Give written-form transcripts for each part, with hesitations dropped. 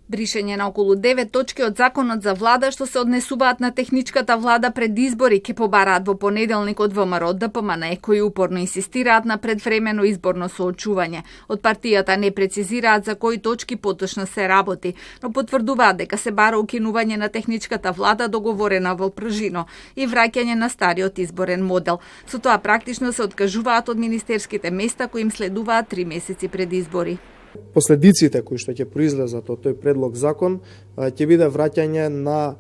Бришење на околу 9 точки од законот за влада што се однесуваат на техничката влада пред избори ќе побараат во понеделник од ВМРО ДПМН, кои упорно инсистираат на предвремено изборно соочување. Од партијата не прецизираат за кои точки поточно се работи, но потврдуваат дека се бара укинување на техничката влада договорена во Пржино и враќање на стариот изборен модел. Со тоа практично се откажуваат од министерските места кои им следуваат 3 месеци пред избори. Последиците кои што ќе произлезат од тој предлог закон ќе биде враќање на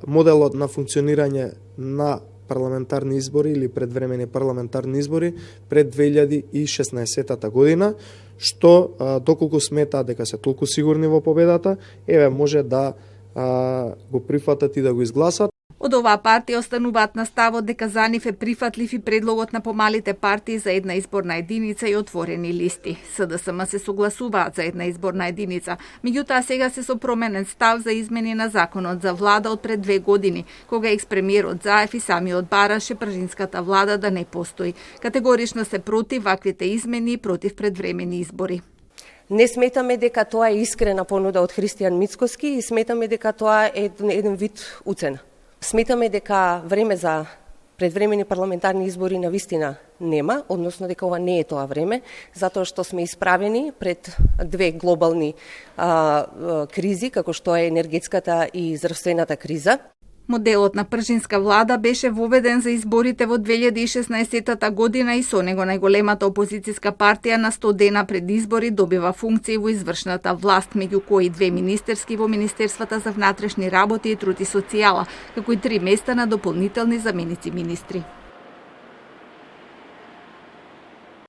моделот на функционирање на парламентарни избори или предвремени парламентарни избори пред 2016 година, што доколку сметаат дека се толку сигурни во победата, може да го прифатат и да го изгласат. Од оваа партија остануваат на ставот дека за нив е прифатлив и предлогот на помалите партии за една изборна единица и отворени листи. СДСМ се согласуваат за една изборна единица, меѓутоа сега се со променен став за измени на законот за влада од пред 2 години, кога екс-премиерот Заев и самиот бараше пржинската влада да не постои. Категорично се против ваквите измени и против предвремени избори. Не сметаме дека тоа е искрена понуда од Христијан Мицкоски и сметаме дека тоа е еден вид уцена. Сметаме дека време за предвремени парламентарни избори на вистина нема, односно дека ова не е тоа време, затоа што сме исправени пред 2 глобални кризи, како што е енергетската и здравствената криза. Моделот на пржинска влада беше воведен за изборите во 2016 година и со него најголемата опозицијска партија на 100 дена пред избори добива функции во извршната власт, меѓу кои 2 министерски во Министерствата за внатрешни работи и труд и социјала, како и 3 места на дополнителни заменици министри.